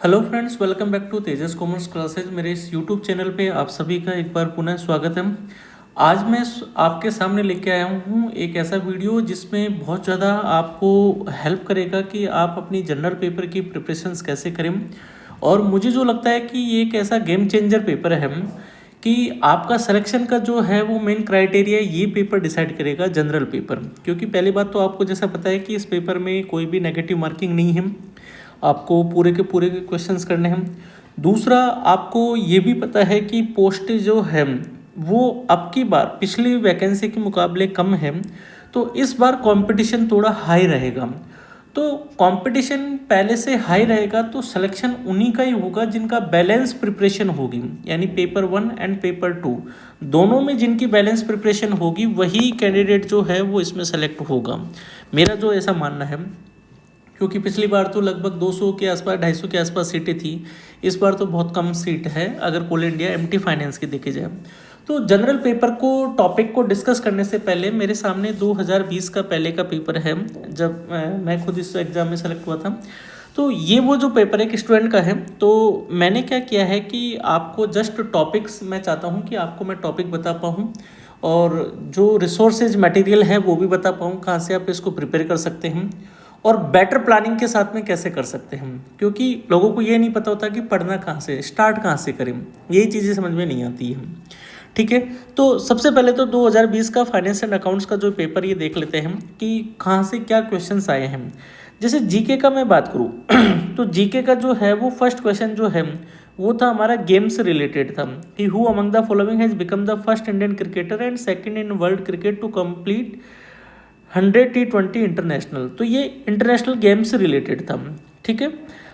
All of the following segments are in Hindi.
Hello friends, welcome back to Tejas commerce classes. मेरे इस यूट्यूब चैनल पे आप सभी का एक बार पुनः स्वागत है। आज मैं आपके सामने लेके आया हूँ एक ऐसा वीडियो जिसमें बहुत ज़्यादा आपको हेल्प करेगा कि आप अपनी जनरल पेपर की प्रिपरेशंस कैसे करें। और मुझे जो लगता है कि ये एक ऐसा गेम चेंजर पेपर है कि आपका सिलेक्शन का जो है वो मेन क्राइटेरिया ये पेपर डिसाइड करेगा, जनरल पेपर। क्योंकि पहली बात तो आपको जैसा पता है कि इस पेपर में कोई भी नेगेटिव मार्किंग नहीं है, आपको पूरे के क्वेश्चंस करने हैं। दूसरा, आपको ये भी पता है कि पोस्ट जो है वो अब की बार पिछली वैकेंसी के मुकाबले कम है, तो इस बार कंपटीशन थोड़ा हाई रहेगा। तो कंपटीशन पहले से हाई रहेगा तो सिलेक्शन उन्हीं का ही होगा जिनका बैलेंस प्रिपरेशन होगी, यानी पेपर 1 एंड पेपर 2 दोनों में जिनकी बैलेंस प्रिपरेशन होगी वही कैंडिडेट जो है वो इसमें सेलेक्ट होगा। मेरा जो ऐसा मानना है, क्योंकि पिछली बार तो लगभग 200 के आसपास 250 के आसपास सीटें थी, इस बार तो बहुत कम सीट है अगर कोल इंडिया एमटी फाइनेंस की देखी जाए। तो जनरल पेपर को टॉपिक को डिस्कस करने से पहले मेरे सामने 2020 का पहले का पेपर है, जब मैं खुद इस एग्ज़ाम में सेलेक्ट हुआ था। तो ये वो जो पेपर एक स्टूडेंट का है, तो मैंने क्या किया है कि आपको जस्ट टॉपिक्स, मैं चाहता हूँ कि आपको मैं टॉपिक बता पाऊँ और जो रिसोर्सेज मटेरियल है वो भी बता पाऊँ, कहाँ से आप इसको प्रिपेयर कर सकते हैं और बेटर प्लानिंग के साथ में कैसे कर सकते हैं। क्योंकि लोगों को ये नहीं पता होता कि पढ़ना कहाँ से, स्टार्ट कहाँ से करें, यही चीज़ें समझ में नहीं आती है। ठीक है, तो सबसे पहले तो 2020 का फाइनेंस एंड अकाउंट्स का जो पेपर ये देख लेते हैं कि कहाँ से क्या क्वेश्चंस आए हैं। जैसे जीके का मैं बात करूँ तो जीके का जो है वो फर्स्ट क्वेश्चन जो है वो था हमारा गेम से रिलेटेड था कि who among the following has become the first Indian cricketer and second in world cricket to complete 100 T20 international. तो ये इंटरनेशनल गेम से रिलेटेड था। ठीक है,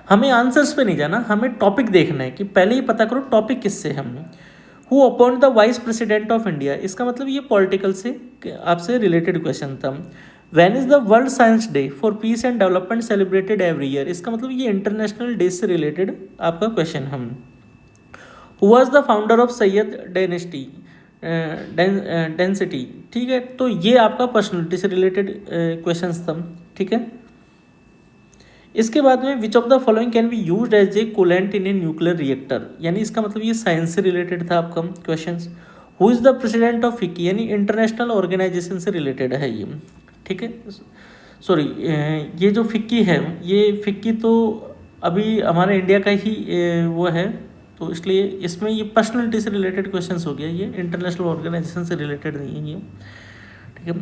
हमें आंसर्स पे नहीं जाना, हमें टॉपिक देखना है कि पहले ही पता करो टॉपिक किससे है। Who appoint the vice president of India, इसका मतलब ये पॉलिटिकल से आपसे रिलेटेड क्वेश्चन था। When is the world science day for peace and development celebrated every year, इसका मतलब ये इंटरनेशनल डे से रिलेटेड आपका क्वेश्चन है। Who was the founder of Sayyid dynasty density. ठीक है, तो ये आपका पर्सनलिटी से रिलेटेड क्वेश्चंस था। ठीक है, इसके बाद में which of the following can be used as a coolant in a nuclear reactor, यानी इसका मतलब ये साइंस से रिलेटेड था आपका questions. Who is the president of FICCI, यानी इंटरनेशनल ऑर्गेनाइजेशन से रिलेटेड है ये। ठीक है, सॉरी, ये जो फिक्की है, ये फिक्की तो अभी हमारे इंडिया का ही वो है, तो इसलिए इसमें ये पर्सनलिटी से रिलेटेड क्वेश्चंस हो गया, ये इंटरनेशनल ऑर्गेनाइजेशन से रिलेटेड नहीं है ये। ठीक है,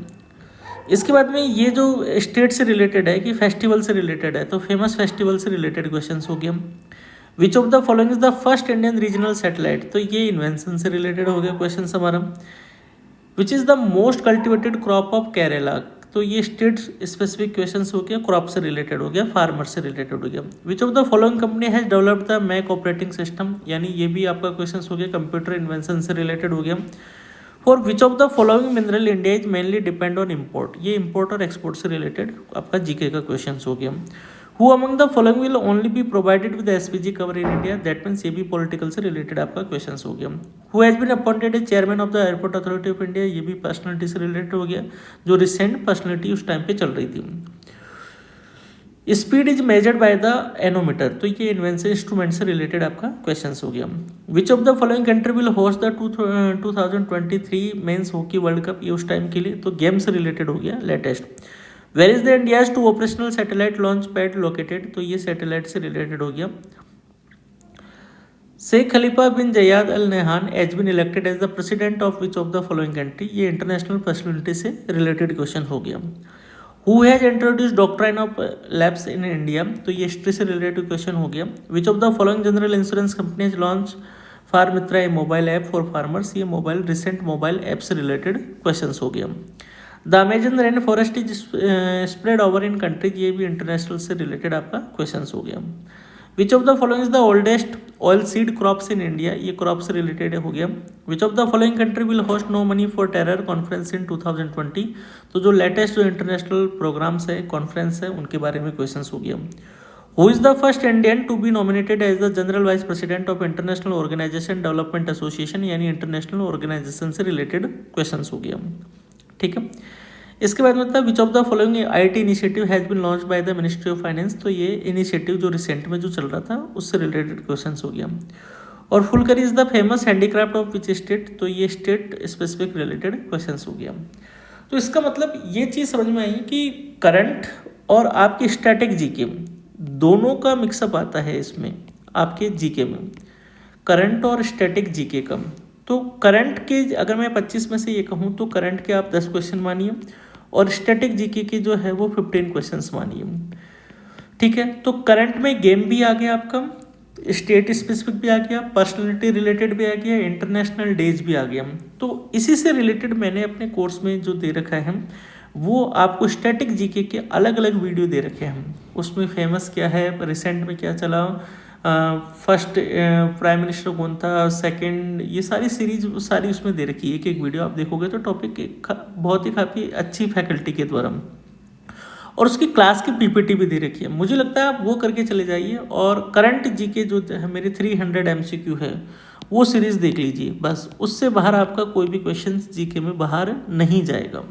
इसके बाद में ये जो स्टेट से रिलेटेड है कि फेस्टिवल से रिलेटेड है, तो फेमस फेस्टिवल से रिलेटेड क्वेश्चंस हो गया। Which of the following is the first Indian regional satellite, तो ये इन्वेंशन से रिलेटेड हो गया क्वेश्चन हमारा। Which is the most cultivated crop of Kerala, तो ये स्टेट स्पेसिफिक क्वेश्चंस हो गया, क्रॉप से रिलेटेड हो गया, फार्मर से रिलेटेड हो गया। Which of the following company has developed the Mac operating system, यानी ये भी आपका क्वेश्चंस हो गया, कंप्यूटर इन्वेंशन से रिलेटेड हो गया। For which of the following mineral India is mainly depend on import, ये इम्पोर्ट और एक्सपोर्ट से रिलेटेड आपका जीके का क्वेश्चन हो गया। Who among the following will only be provided with SPG cover in India, that means ये भी पॉलिटिकल से रिलेटेड आपका क्वेश्चन हो गया। Who has been appointed as chairman of the airport authority of India, ये भी पर्सनलिटी से रिलेटेड हो गया, जो रिसेंट पर्सनलिटी उस टाइम पे चल रही थी। Speed is measured by the nanometre, तो ये इन्वेंशन इंस्ट्रूमेंट से रिलेटेड आपका क्वेश्चन हो गया। Which of the following country will host the 2023 men's hockey world cup, ये उस टाइम के लिए, तो गेम से रिलेटेड हो गया latest. Where is the India's two operational satellite launch pad located, तो ये सैटेलाइट से रिलेटेड हो गया। शेख खलीफा बिन Zayed Al Nahyan has been elected as the president of which of the following country, ये इंटरनेशनल पर्सनलिटी से रिलेटेड क्वेश्चन हो गया। Who has introduce doctrine of lapse in India, तो ये हिस्ट्री से रिलेटेड क्वेश्चन हो गया। Which of the following general insurance companies launch Farmitra a mobile app for farmers, ये मोबाइल रिसेंट मोबाइल ऐप से रिलेटेड क्वेश्चन हो गया। The Amazon rainforest is spread over in countries, ये भी इंटरनेशनल से रिलेटेड आपका क्वेश्चन हो गया। Which of the following is the oldest oilseed crops in India, ये क्रॉप से रिलेटेड हो गया। Which of the following country will host no money for terror conference in 2020, तो जो लेटेस्ट जो इंटरनेशनल प्रोग्राम्स है, कॉन्फ्रेंस है, उनके बारे में क्वेश्चन हो गया। Who is the first Indian to be nominated as the general vice president of international organisation development association, यानी इंटरनेशनल ऑर्गेनाइजेशन से रिलेटेड क्वेश्चन हो गया। ठीक है, इसके बाद मतलब which of the following IT initiative has been launch by the ministry of finance. तो ये इनिशिएटिव जो रिसेंट में जो चल रहा था उससे रिलेटेड क्वेश्चन हो गया। और Phulkari is the famous handicraft of which state. तो ये स्टेट स्पेसिफिक रिलेटेड क्वेश्चन हो गया। तो इसका मतलब ये चीज़ समझ में आई कि करंट और आपकी स्टैटिक जीके दोनों का मिक्सअप आता है इसमें आपके जीके में, करंट और स्टैटिक जीके का। तो करंट के अगर मैं 25 में से ये कहूँ तो करंट के आप 10 क्वेश्चन मानिए और स्टैटिक जीके के जो है वो 15 क्वेश्चंस मानिए। ठीक है, तो करंट में गेम भी आ गया आपका, स्टेट स्पेसिफिक भी आ गया, पर्सनैलिटी रिलेटेड भी आ गया, इंटरनेशनल डेज भी आ गया। तो इसी से रिलेटेड मैंने अपने कोर्स में जो दे रखा है वो आपको स्टैटिक जीके के अलग अलग वीडियो दे रखे हैं। उसमें फेमस क्या है, रिसेंट में क्या चला, फर्स्ट प्राइम मिनिस्टर कौन था, सेकंड, ये सारी सीरीज सारी उसमें दे रखी है। एक एक वीडियो आप देखोगे तो टॉपिक बहुत ही काफ़ी अच्छी फैकल्टी के द्वारा, और उसकी क्लास की PPT भी दे रखी है। मुझे लगता है आप वो करके चले जाइए और करंट जीके जो है मेरे 300 MCQ है वो सीरीज़ देख लीजिए, बस उससे बाहर आपका कोई भी क्वेश्चन जीके में बाहर नहीं जाएगा।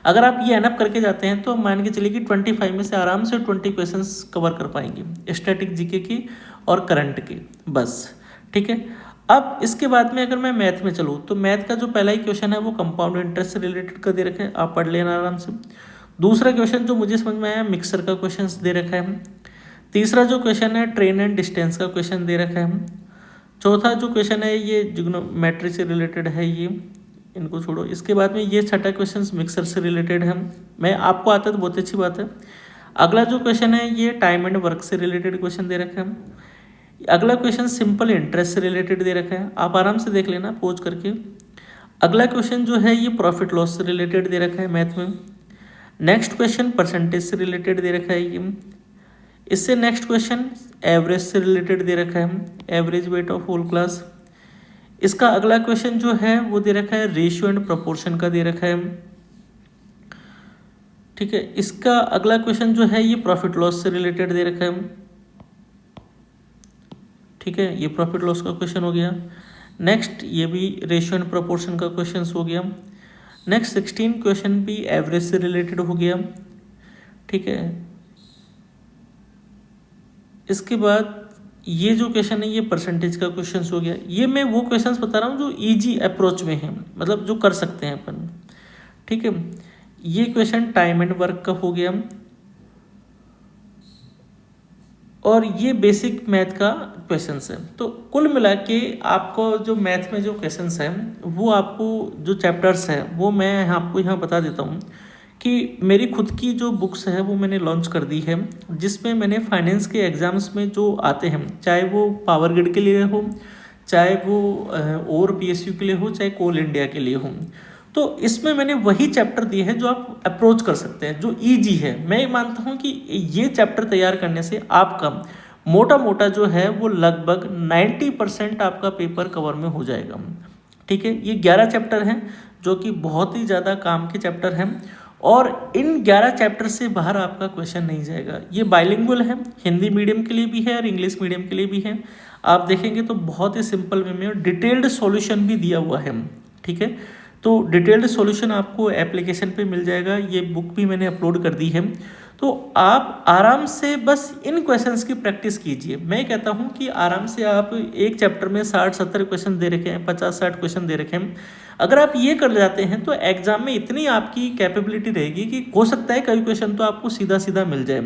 अगर आप ये एनअप करके जाते हैं तो मान के चलिए कि 25 में से आराम से 20 क्वेश्चंस कवर कर पाएंगे स्टैटिक जीके की और करंट के, बस। ठीक है, अब इसके बाद में अगर मैं मैथ में चलूँ तो मैथ का जो पहला ही क्वेश्चन है वो कंपाउंड इंटरेस्ट से रिलेटेड का दे रखा है, आप पढ़ लेना आराम से। दूसरा क्वेश्चन जो मुझे समझ में आया मिक्सर का क्वेश्चन दे रखा है। तीसरा जो क्वेश्चन है ट्रेन एंड डिस्टेंस का क्वेश्चन दे रखा है। चौथा जो क्वेश्चन है ये जिग्नोमेट्री से रिलेटेड है, ये इनको छोड़ो। इसके बाद में ये छठा क्वेश्चन मिक्सर से रिलेटेड है, मैं आपको आता है तो बहुत अच्छी बात है। अगला जो क्वेश्चन है ये टाइम एंड वर्क से रिलेटेड क्वेश्चन दे रखा है। अगला क्वेश्चन सिंपल इंटरेस्ट से रिलेटेड दे रखा है, आप आराम से देख लेना पोज करके। अगला क्वेश्चन जो है ये प्रॉफिट लॉस से रिलेटेड दे रखा है मैथ में। नेक्स्ट क्वेश्चन परसेंटेज से रिलेटेड दे रखा है ये। इससे नेक्स्ट क्वेश्चन एवरेज से रिलेटेड दे रखा है, average weight of whole class. इसका अगला क्वेश्चन जो है वो दे रखा है रेशियो एंड प्रोपोर्शन का दे रखा है। ठीक है, इसका अगला क्वेश्चन जो है ये प्रॉफिट लॉस से रिलेटेड दे रखा है। ठीक है, ये प्रॉफिट लॉस का क्वेश्चन हो गया। नेक्स्ट ये भी रेशियो एंड प्रोपोर्शन का क्वेश्चन हो गया। नेक्स्ट 16 क्वेश्चन भी एवरेज से रिलेटेड हो गया। ठीक है, इसके बाद ये जो क्वेश्चन है ये परसेंटेज का क्वेश्चन हो गया। ये मैं वो क्वेश्चंस बता रहा हूँ जो इजी अप्रोच में है, मतलब जो कर सकते हैं अपन। ठीक है, ये क्वेश्चन टाइम एंड वर्क का हो गया, और ये बेसिक मैथ का क्वेश्चंस है। तो कुल मिला के आपको जो मैथ में जो क्वेश्चंस हैं वो आपको जो चैप्टर्स है वो मैं आपको यहाँ बता देता हूँ कि मेरी खुद की जो बुक्स है वो मैंने लॉन्च कर दी है, जिसमें मैंने फाइनेंस के एग्ज़ाम्स में जो आते हैं, चाहे वो पावर ग्रिड के लिए हो, चाहे वो और PSU के लिए हो, चाहे कोल इंडिया के लिए हो, तो इसमें मैंने वही चैप्टर दिए हैं जो आप अप्रोच कर सकते हैं, जो ईजी है। मैं मानता हूँ कि ये चैप्टर तैयार करने से आपका मोटा मोटा जो है वो लगभग 90% आपका पेपर कवर में हो जाएगा। ठीक है, ये 11 चैप्टर हैं जो कि बहुत ही ज़्यादा काम के चैप्टर हैं, और इन 11 चैप्टर से बाहर आपका क्वेश्चन नहीं जाएगा। ये बाइलिंगुअल है, हिंदी मीडियम के लिए भी है और इंग्लिश मीडियम के लिए भी है। आप देखेंगे तो बहुत ही सिंपल वे में डिटेल्ड सॉल्यूशन भी दिया हुआ है। ठीक है, तो डिटेल्ड सॉल्यूशन आपको एप्लीकेशन पे मिल जाएगा, ये बुक भी मैंने अपलोड कर दी है। तो आप आराम से बस इन क्वेश्चंस की प्रैक्टिस कीजिए। मैं कहता हूँ कि आराम से आप एक चैप्टर में 60-70 क्वेश्चन दे रखे हैं, 50-60 क्वेश्चन दे रखे हैं। अगर आप ये कर जाते हैं तो एग्जाम में इतनी आपकी कैपेबिलिटी रहेगी कि हो सकता है कई क्वेश्चन तो आपको सीधा सीधा मिल जाए।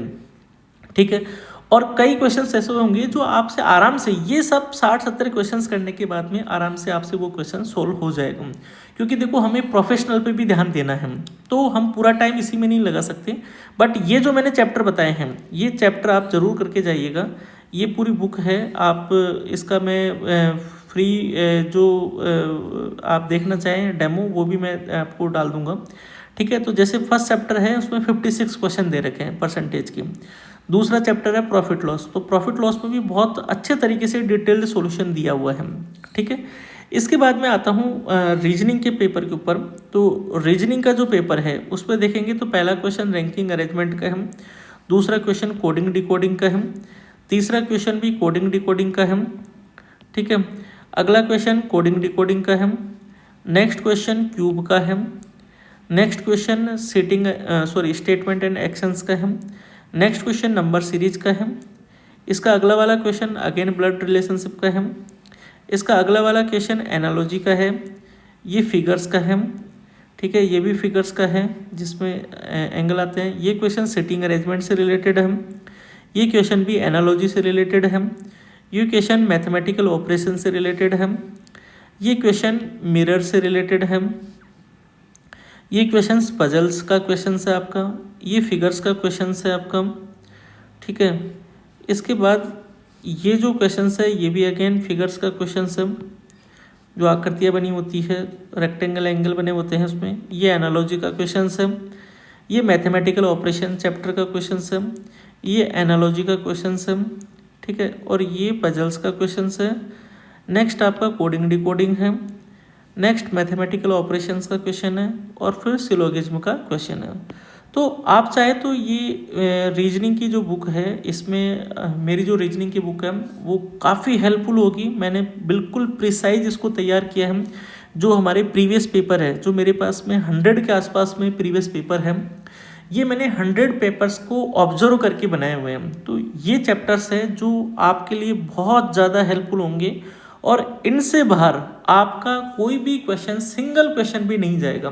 ठीक है, और कई क्वेश्चंस ऐसे होंगे जो आपसे आराम से ये सब 60-70 क्वेश्चंस करने के बाद में आराम से आपसे वो क्वेश्चन सोल्व हो जाएगा। क्योंकि देखो हमें प्रोफेशनल पे भी ध्यान देना है, तो हम पूरा टाइम इसी में नहीं लगा सकते। बट ये जो मैंने चैप्टर बताए हैं ये चैप्टर आप ज़रूर करके जाइएगा। ये पूरी बुक है, आप इसका मैं फ्री जो आप देखना चाहें डेमो वो भी मैं आपको डाल दूंगा। ठीक है, तो जैसे फर्स्ट चैप्टर है उसमें 56 क्वेश्चन दे रखे हैं परसेंटेज के। दूसरा चैप्टर है प्रॉफिट लॉस, तो प्रॉफिट लॉस में भी बहुत अच्छे तरीके से डिटेल्ड सॉल्यूशन दिया हुआ है। ठीक है, इसके बाद में आता हूँ रीजनिंग के पेपर के ऊपर। तो रीजनिंग का जो पेपर है उस पर देखेंगे तो पहला क्वेश्चन रैंकिंग अरेंजमेंट का है, दूसरा क्वेश्चन कोडिंग डिकोडिंग का है, तीसरा क्वेश्चन भी कोडिंग डिकोडिंग का है। ठीक है, अगला क्वेश्चन कोडिंग डिकोडिंग का है, नेक्स्ट क्वेश्चन क्यूब का है, next question statement and actions का है। नेक्स्ट क्वेश्चन नंबर सीरीज का है। इसका अगला वाला क्वेश्चन अगेन ब्लड रिलेशनशिप का है। इसका अगला वाला क्वेश्चन एनालॉजी का है। ये फिगर्स का है, ठीक है, ये भी फिगर्स का है जिसमें एंगल आते हैं। ये क्वेश्चन सिटिंग अरेंजमेंट से रिलेटेड है। ये क्वेश्चन भी एनालॉजी से रिलेटेड है। ये क्वेश्चन मैथमेटिकल ऑपरेशन से रिलेटेड है। ये क्वेश्चन मिरर से रिलेटेड है। ये क्वेश्चंस पजल्स का क्वेश्चन है आपका। ये फिगर्स का क्वेश्चन है आपका, ठीक है। इसके बाद ये जो क्वेश्चन है ये भी अगेन फिगर्स का क्वेश्चन है, जो आकृतियाँ बनी होती है, रेक्टेंगल एंगल बने होते हैं उसमें। ये एनालॉजी का क्वेश्चन है। ये मैथमेटिकल ऑपरेशन चैप्टर का क्वेश्चन है। ये एनालॉजी का क्वेश्चन है, ठीक है। और ये पजल्स का क्वेश्चन है। नेक्स्ट आपका कोडिंग डिकोडिंग है। नेक्स्ट मैथमेटिकल ऑपरेशंस का क्वेश्चन है। और फिर सिलोगिज्म का क्वेश्चन है। तो आप चाहे तो ये रीजनिंग की जो बुक है, इसमें मेरी जो रीजनिंग की बुक है वो काफ़ी हेल्पफुल होगी। मैंने बिल्कुल प्रिसाइज इसको तैयार किया है। जो हमारे प्रीवियस पेपर है, जो मेरे पास में 100 के आसपास में प्रीवियस पेपर है, ये मैंने 100 पेपर्स को ऑब्जर्व करके बनाए हुए हैं। तो ये चैप्टर्स है जो आपके लिए बहुत ज़्यादा हेल्पफुल होंगे, और इनसे बाहर आपका कोई भी क्वेश्चन, सिंगल क्वेश्चन भी नहीं जाएगा।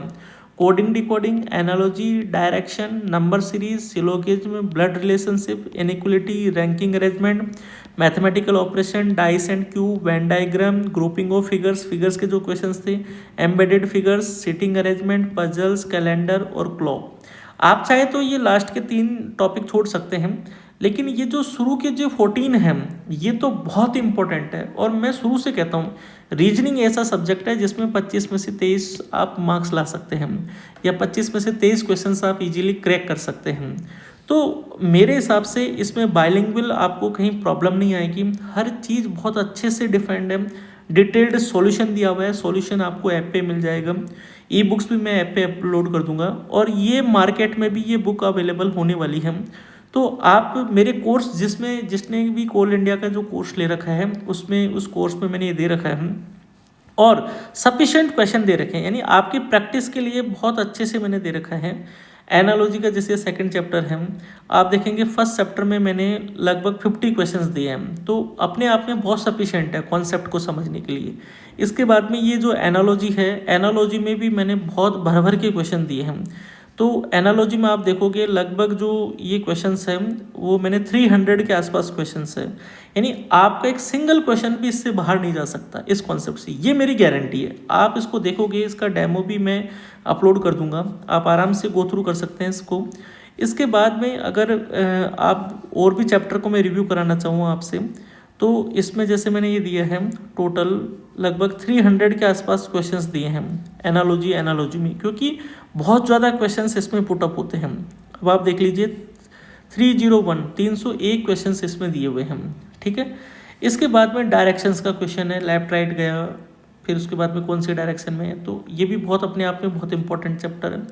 Coding decoding, analogy, direction, number series, syllogism, blood relationship, inequality, ranking arrangement, mathematical operation, dice and cube, Venn diagram, grouping of figures, figures के जो क्वेश्चंस थे, embedded figures, sitting arrangement, puzzles, calendar और क्लॉक। आप चाहे तो ये लास्ट के 3 टॉपिक छोड़ सकते हैं, लेकिन ये जो शुरू के जो 14 हैं ये तो बहुत इंपॉर्टेंट है। और मैं शुरू से कहता हूँ रीजनिंग ऐसा सब्जेक्ट है जिसमें 25 में से 23 आप मार्क्स ला सकते हैं, या 25 में से 23 क्वेश्चंस आप इजीली क्रैक कर सकते हैं। तो मेरे हिसाब से इसमें बाइलिंगुअल आपको कहीं प्रॉब्लम नहीं आएगी। हर चीज़ बहुत अच्छे से डिफाइंड है, डिटेल्ड सॉल्यूशन दिया हुआ है। सॉल्यूशन आपको ऐप पे मिल जाएगा। ई बुक्स भी मैं ऐप पे अपलोड कर दूंगा, और ये मार्केट में भी ये बुक अवेलेबल होने वाली है। तो आप मेरे कोर्स, जिसने भी कोल इंडिया का जो कोर्स ले रखा है उसमें, उस कोर्स में मैंने ये दे रखा है, और सफिशेंट क्वेश्चन दे रखे हैं, यानी आपकी प्रैक्टिस के लिए बहुत अच्छे से मैंने दे रखा है। एनालॉजी का जैसे सेकंड चैप्टर है, आप देखेंगे फर्स्ट चैप्टर में मैंने लगभग 50 क्वेश्चंस दिए हैं, तो अपने आप में बहुत सफिशेंट है कॉन्सेप्ट को समझने के लिए। इसके बाद में ये जो एनालॉजी है, एनालॉजी में भी मैंने बहुत भर भर के क्वेश्चन दिए हैं। तो एनालॉजी में आप देखोगे लगभग जो ये क्वेश्चंस हैं वो मैंने 300 के आसपास क्वेश्चंस है, यानी आपका एक सिंगल क्वेश्चन भी इससे बाहर नहीं जा सकता इस कॉन्सेप्ट से, ये मेरी गारंटी है। आप इसको देखोगे, इसका डेमो भी मैं अपलोड कर दूंगा, आप आराम से गो थ्रू कर सकते हैं इसको। इसके बाद में अगर आप और भी चैप्टर को मैं रिव्यू कराना चाहूँ आपसे, तो इसमें जैसे मैंने ये दिया है टोटल लगभग 300 के आसपास क्वेश्चंस दिए हैं एनालॉजी में, क्योंकि बहुत ज़्यादा क्वेश्चंस इसमें पुटअप होते हैं। अब आप देख लीजिए 301 क्वेश्चंस इसमें दिए हुए हैं, ठीक है। इसके बाद में डायरेक्शंस का क्वेश्चन है, लेफ्ट राइट गया, फिर उसके बाद में कौन सी डायरेक्शन में है, तो ये भी बहुत अपने आप में बहुत इंपॉर्टेंट चैप्टर है।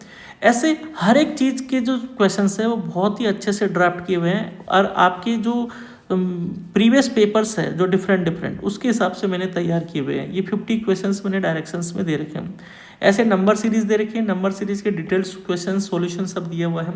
ऐसे हर एक चीज़ के जो क्वेश्चंस है वो बहुत ही अच्छे से ड्राफ्ट किए हुए हैं, और आपके जो प्रीवियस पेपर्स है जो डिफरेंट उसके हिसाब से मैंने तैयार किए हुए हैं। ये 50 क्वेश्चंस मैंने डायरेक्शंस में दे रखे हैं। ऐसे नंबर सीरीज दे रखी है, नंबर सीरीज के डिटेल्स क्वेश्चन सॉल्यूशन सब दिया हुआ है।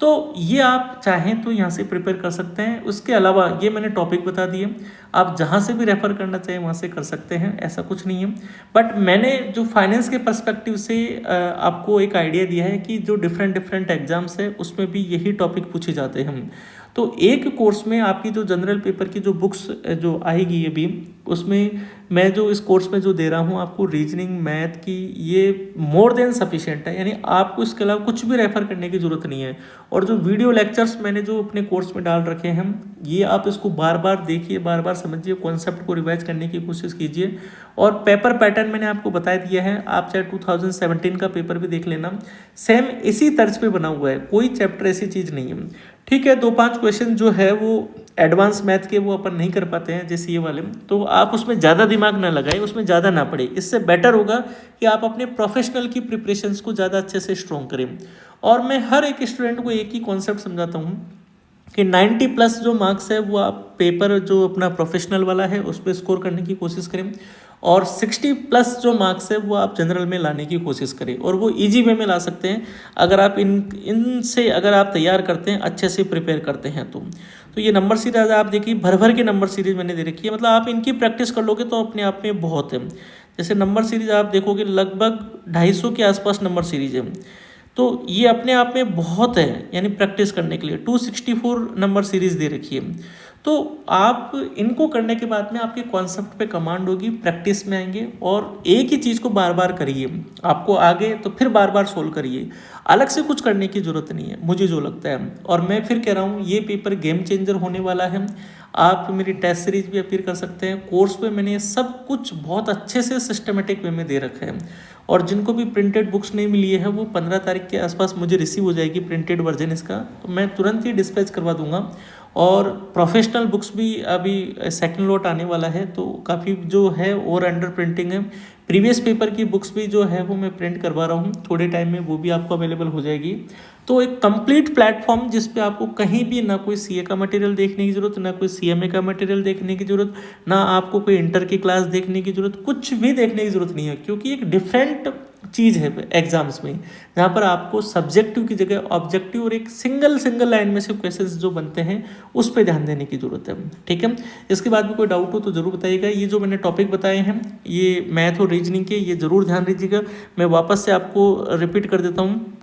तो ये आप चाहें तो यहाँ से प्रिपेयर कर सकते हैं। उसके अलावा ये मैंने टॉपिक बता दिए, आप जहाँ से भी रेफर करना चाहें वहाँ से कर सकते हैं, ऐसा कुछ नहीं है। बट मैंने जो फाइनेंस के पर्सपेक्टिव से आपको एक आइडिया दिया है कि जो डिफरेंट एग्जाम्स है उसमें भी यही टॉपिक पूछे जाते हैं। तो एक कोर्स में आपकी जो जनरल पेपर की जो बुक्स जो आएगी अभी, उसमें मैं जो इस कोर्स में जो दे रहा हूँ आपको रीजनिंग, मैथ की, ये मोर देन सफिशिएंट है, यानी आपको इसके अलावा कुछ भी रेफर करने की ज़रूरत नहीं है। और जो वीडियो लेक्चर्स मैंने जो अपने कोर्स में डाल रखे हैं, ये आप इसको बार बार देखिए, बार बार समझिए, कॉन्सेप्ट को रिवाइज करने की कोशिश कीजिए। और पेपर पैटर्न मैंने आपको बता दिया है, आप चाहे 2017 का पेपर भी देख लेना, सेम इसी तर्ज पे बना हुआ है, कोई चैप्टर ऐसी चीज़ नहीं है। ठीक है, 2-5 क्वेश्चन जो है वो एडवांस मैथ के वो अपन नहीं कर पाते हैं जैसे ये वाले, तो आप उसमें ज़्यादा दिमाग ना लगाएं, उसमें ज़्यादा ना पड़े। इससे बेटर होगा कि आप अपने प्रोफेशनल की प्रिपरेशंस को ज़्यादा अच्छे से स्ट्रॉन्ग करें। और मैं हर एक स्टूडेंट को एक ही कॉन्सेप्ट समझाता हूँ कि 90 प्लस जो मार्क्स है वो आप पेपर जो अपना प्रोफेशनल वाला है उस पर स्कोर करने की कोशिश करें, और 60 प्लस जो मार्क्स है वो आप जनरल में लाने की कोशिश करें, और वो इजी वे में ला सकते हैं अगर आप इनसे अगर आप तैयार करते हैं, अच्छे से प्रिपेयर करते हैं तो ये नंबर सीरीज आप देखिए, भर भर के नंबर सीरीज मैंने दे रखी है, मतलब आप इनकी प्रैक्टिस कर लोगे तो अपने आप में बहुत है। जैसे नंबर सीरीज आप देखोगे लगभग 250 के आसपास नंबर सीरीज है, तो ये अपने आप में बहुत है, यानी प्रैक्टिस करने के लिए 264 नंबर सीरीज दे रखी है। तो आप इनको करने के बाद में आपके कॉन्सेप्ट पे कमांड होगी, प्रैक्टिस में आएंगे, और एक ही चीज़ को बार बार करिए, आपको आगे तो फिर बार बार सोल्व करिए, अलग से कुछ करने की ज़रूरत नहीं है मुझे जो लगता है। और मैं फिर कह रहा हूँ ये पेपर गेम चेंजर होने वाला है। आप मेरी टेस्ट सीरीज भी अपीयर कर सकते हैं, कोर्स पे मैंने सब कुछ बहुत अच्छे से सिस्टमेटिक वे में दे रखा है, और जिनको भी प्रिंटेड बुक्स नहीं मिली है वो 15 तारीख के आसपास मुझे रिसीव हो जाएगी प्रिंटेड वर्जन इसका, तो मैं तुरंत ही डिस्पैच करवा दूंगा। और प्रोफेशनल बुक्स भी अभी सेकंड लॉट आने वाला है, तो काफ़ी जो है और अंडर प्रिंटिंग है। प्रीवियस पेपर की बुक्स भी जो है वो मैं प्रिंट करवा रहा हूँ, थोड़े टाइम में वो भी आपको अवेलेबल हो जाएगी। तो एक कंप्लीट प्लेटफॉर्म जिस पे आपको कहीं भी ना कोई सीए का मटेरियल देखने की ज़रूरत, ना कोई सीएमए का मटेरियल देखने की ज़रूरत, ना आपको कोई इंटर की क्लास देखने की ज़रूरत, कुछ भी देखने की ज़रूरत नहीं है, क्योंकि एक डिफरेंट चीज़ है एग्जाम्स में, जहाँ पर आपको सब्जेक्टिव की जगह ऑब्जेक्टिव और एक सिंगल लाइन में से क्वेश्चंस जो बनते हैं उस पर ध्यान देने की ज़रूरत है। ठीक है, इसके बाद में कोई डाउट हो तो ज़रूर बताइएगा। ये जो मैंने टॉपिक बताए हैं ये मैथ और रीजनिंग के, ये ज़रूर ध्यान दीजिएगा। मैं वापस से आपको रिपीट कर देता हूँ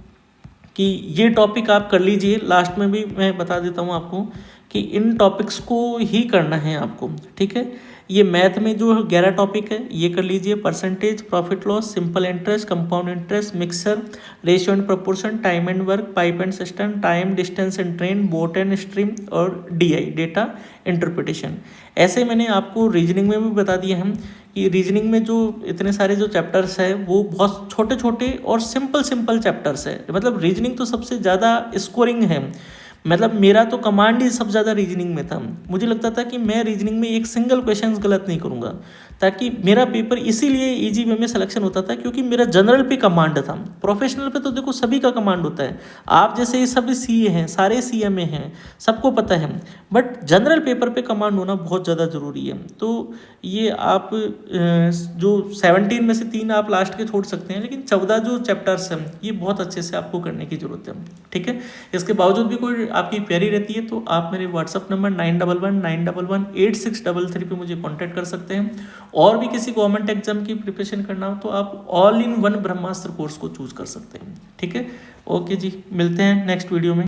कि ये टॉपिक आप कर लीजिए, लास्ट में भी मैं बता देता हूँ आपको कि इन टॉपिक्स को ही करना है आपको। ठीक है, ये मैथ में जो 11 टॉपिक है ये कर लीजिए, percentage, profit loss, simple interest, compound interest, mixer, ratio and proportion, time and work, pipe and system, time, distance and train, boat and stream, और डीआई, डेटा इंटरप्रिटेशन। ऐसे मैंने आपको रीजनिंग में भी बता दिए हैं कि रीजनिंग में जो इतने सारे जो चैप्टर्स है वो बहुत छोटे छोटे और सिंपल चैप्टर्स है, मतलब रीजनिंग तो सबसे ज़्यादा स्कोरिंग है। मतलब मेरा तो कमांड ही सबसे ज़्यादा रीजनिंग में था, मुझे लगता था कि मैं रीजनिंग में एक सिंगल क्वेश्चन गलत नहीं करूँगा, ताकि मेरा पेपर इसीलिए इजी वे में सिलेक्शन होता था क्योंकि मेरा जनरल पे कमांड था। प्रोफेशनल पे तो देखो सभी का कमांड होता है, आप जैसे ये सभी सीए हैं, सारे सीएमए हैं, सबको पता है, बट जनरल पेपर पे कमांड होना बहुत ज़्यादा ज़रूरी है। तो ये आप जो 17 में से 3 आप लास्ट के छोड़ सकते हैं, लेकिन 14 जो चैप्टर्स हैं ये बहुत अच्छे से आपको करने की ज़रूरत है। ठीक है, इसके बावजूद भी कोई आपकी क्वेरी रहती है तो आप मेरे व्हाट्सअप नंबर 9119118633 पे मुझे कॉन्टैक्ट कर सकते हैं। और भी किसी गवर्नमेंट एग्जाम की प्रिपरेशन करना हो तो आप all in one Brahmastra course को चूज कर सकते हैं। ठीक है, ओके जी, मिलते हैं नेक्स्ट वीडियो में।